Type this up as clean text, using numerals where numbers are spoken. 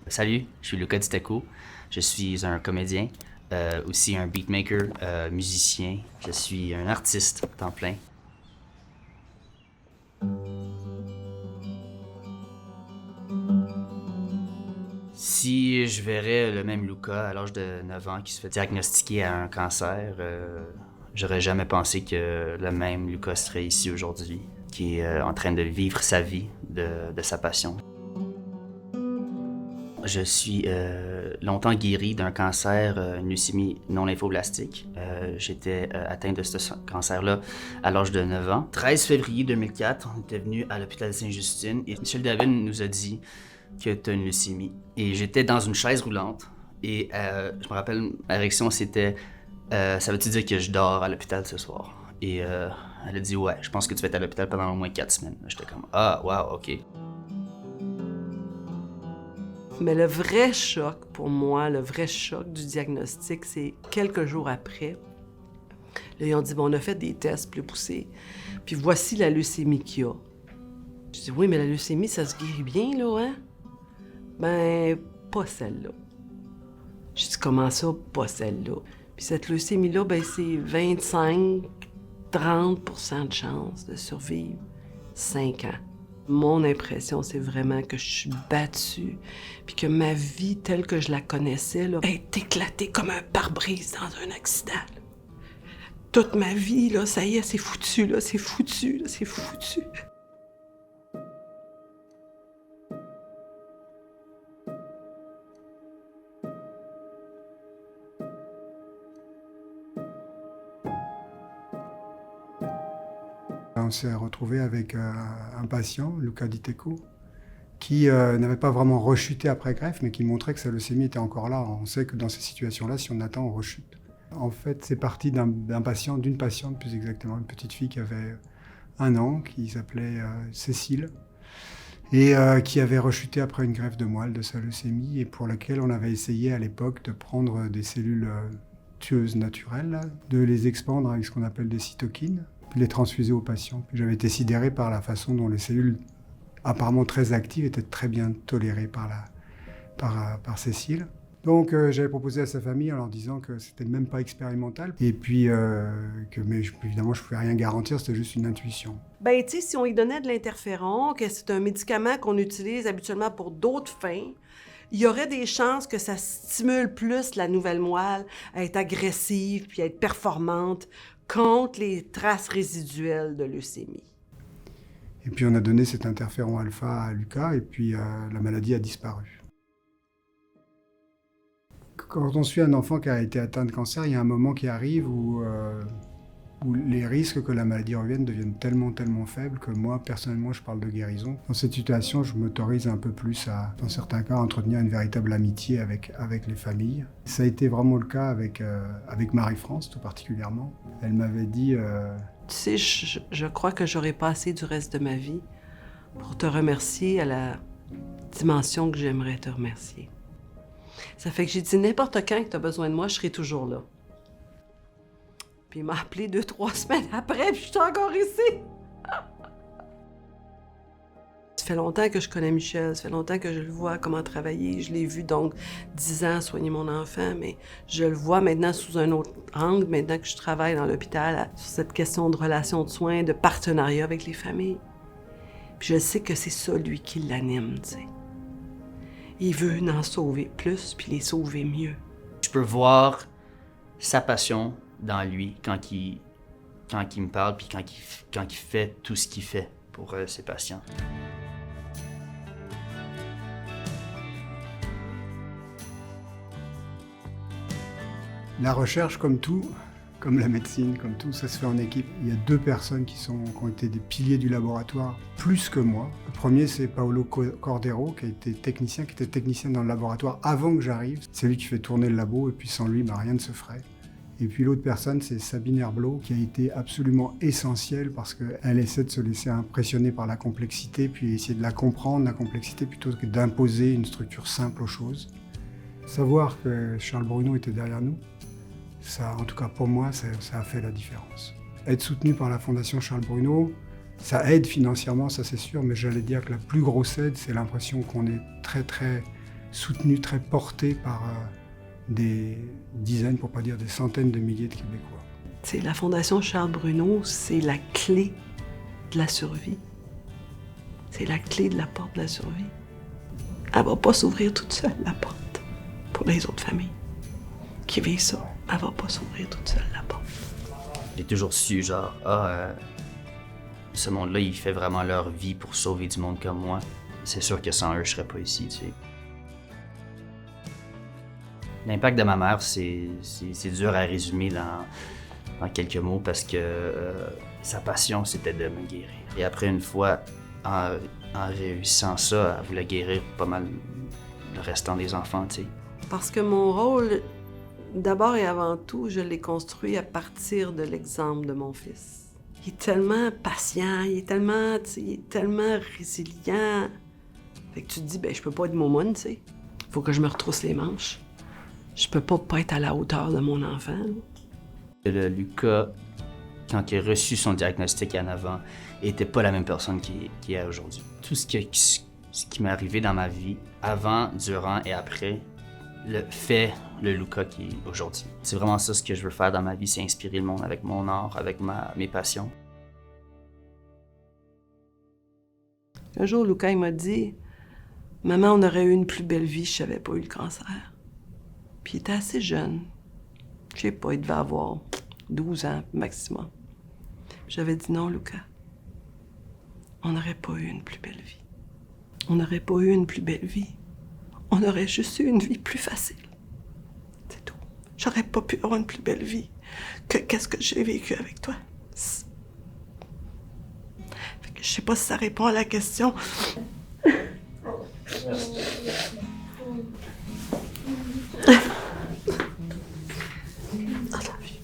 Salut, je suis Luca Di Tecco. Je suis un comédien, aussi un beatmaker, musicien. Je suis un artiste à temps plein. Si je verrais le même Luca à l'âge de 9 ans qui se fait diagnostiquer à un cancer, j'aurais jamais pensé que le même Luca serait ici aujourd'hui, qui est en train de vivre sa vie de sa passion. Je suis longtemps guéri d'un cancer, une leucémie non lymphoblastique. J'étais atteint de ce cancer-là à l'âge de 9 ans. 13 février 2004, on était venu à l'hôpital Sainte-Justine et Michel David nous a dit que tu as une leucémie. Et j'étais dans une chaise roulante et je me rappelle, ma réaction c'était ça veut-tu dire que je dors à l'hôpital ce soir? Et elle a dit ouais, je pense que tu vas être à l'hôpital pendant au moins 4 semaines. J'étais comme ah, wow, ok. Mais le vrai choc pour moi, le vrai choc du diagnostic, c'est quelques jours après. Là, ils ont dit, bon, on a fait des tests plus poussés, puis voici la leucémie qu'il y a. Je dis, oui, mais la leucémie, ça se guérit bien, là, hein? Ben, pas celle-là. Je dis, comment ça, pas celle-là? Puis cette leucémie-là, ben, c'est 25-30% de chance de survivre 5 ans. Mon impression, c'est vraiment que je suis battue, puis que ma vie telle que je la connaissais là, est éclatée comme un pare-brise dans un accident. Là. Toute ma vie, là, ça y est, c'est foutu, là, c'est foutu, là, c'est foutu. On s'est retrouvé avec un patient, Luca Di Tecco, qui n'avait pas vraiment rechuté après greffe, mais qui montrait que sa leucémie était encore là. On sait que dans ces situations-là, si on attend, on rechute. En fait, c'est parti d'une patiente plus exactement, une petite fille qui avait 1 an, qui s'appelait Cécile, et qui avait rechuté après une greffe de moelle de sa leucémie, et pour laquelle on avait essayé à l'époque de prendre des cellules tueuses naturelles, là, de les expandre avec ce qu'on appelle des cytokines, puis les transfuser aux patients. Puis j'avais été sidéré par la façon dont les cellules apparemment très actives étaient très bien tolérées par Cécile. Donc j'avais proposé à sa famille en leur disant que c'était même pas expérimental et puis évidemment je pouvais rien garantir, c'était juste une intuition. Ben tu sais, si on lui donnait de l'interféron, que c'est un médicament qu'on utilise habituellement pour d'autres fins, il y aurait des chances que ça stimule plus la nouvelle moelle à être agressive puis à être performante contre les traces résiduelles de leucémie. Et puis on a donné cet interféron alpha à Luca et puis la maladie a disparu. Quand on suit un enfant qui a été atteint de cancer, il y a un moment qui arrive où les risques que la maladie revienne deviennent tellement faibles que moi, personnellement, je parle de guérison. Dans cette situation, je m'autorise un peu plus à, dans certains cas, à entretenir une véritable amitié avec les familles. Ça a été vraiment le cas avec Marie-France, tout particulièrement. Elle m'avait dit... Tu sais, je crois que j'aurai passé du reste de ma vie pour te remercier à la dimension que j'aimerais te remercier. Ça fait que j'ai dit n'importe quand que tu as besoin de moi, je serai toujours là. Puis il m'a appelé 2-3 semaines après, puis je suis encore ici. Ça fait longtemps que je connais Michel, ça fait longtemps que je le vois comment travailler. Je l'ai vu donc 10 ans soigner mon enfant, mais je le vois maintenant sous un autre angle, maintenant que je travaille dans l'hôpital, sur cette question de relation de soins, de partenariat avec les familles. Puis je sais que c'est ça, lui, qui l'anime, tu sais. Il veut en sauver plus, puis les sauver mieux. Je peux voir sa passion dans lui quand il me parle puis quand il fait tout ce qu'il fait pour ses patients. La recherche, comme tout, comme la médecine, comme tout, ça se fait en équipe. Il y a 2 personnes qui ont été des piliers du laboratoire, plus que moi. Le premier, c'est Paolo Cordero, qui était technicien dans le laboratoire avant que j'arrive. C'est lui qui fait tourner le labo, et puis sans lui, rien ne se ferait. Et puis l'autre personne, c'est Sabine Herblot, qui a été absolument essentielle parce qu'elle essaie de se laisser impressionner par la complexité, puis essayer de la comprendre, la complexité, plutôt que d'imposer une structure simple aux choses. Savoir que Charles Bruno était derrière nous, ça, en tout cas pour moi, ça a fait la différence. Être soutenu par la Fondation Charles Bruno, ça aide financièrement, ça c'est sûr, mais j'allais dire que la plus grosse aide, c'est l'impression qu'on est très soutenu, très porté par des dizaines, pour pas dire des centaines de milliers de Québécois. C'est la Fondation Charles Bruno, c'est la clé de la survie. C'est la clé de la porte de la survie. Elle va pas s'ouvrir toute seule, la porte, pour les autres familles qui vivent ça. Elle va pas s'ouvrir toute seule, la porte. J'ai toujours su, genre, ce monde-là, il fait vraiment leur vie pour sauver du monde comme moi. C'est sûr que sans eux, je serais pas ici, tu sais. L'impact de ma mère, c'est dur à résumer dans quelques mots parce que sa passion, c'était de me guérir. Et après, une fois, en réussissant ça, elle voulait guérir pas mal le restant des enfants, tu sais. Parce que mon rôle, d'abord et avant tout, je l'ai construit à partir de l'exemple de mon fils. Il est tellement patient, il est tellement résilient. Fait que tu te dis, ben je peux pas être momoune, tu sais. Faut que je me retrousse les manches. Je peux pas être à la hauteur de mon enfant. Le Lucas, quand il a reçu son diagnostic en avant, était pas la même personne qu'il est aujourd'hui. Tout ce qui m'est arrivé dans ma vie, avant, durant et après, fait le Lucas qui est aujourd'hui. C'est vraiment ça ce que je veux faire dans ma vie, c'est inspirer le monde avec mon art, avec mes passions. Un jour, Lucas, il m'a dit, « Maman, on aurait eu une plus belle vie si j'avais pas eu le cancer. » Puis il était assez jeune. Je sais pas, il devait avoir 12 ans maximum. J'avais dit non, Lucas. On n'aurait pas eu une plus belle vie. On n'aurait pas eu une plus belle vie. On aurait juste eu une vie plus facile. C'est tout. J'aurais pas pu avoir une plus belle vie que qu'est-ce que j'ai vécu avec toi. Fait que je sais pas si ça répond à la question. I love you.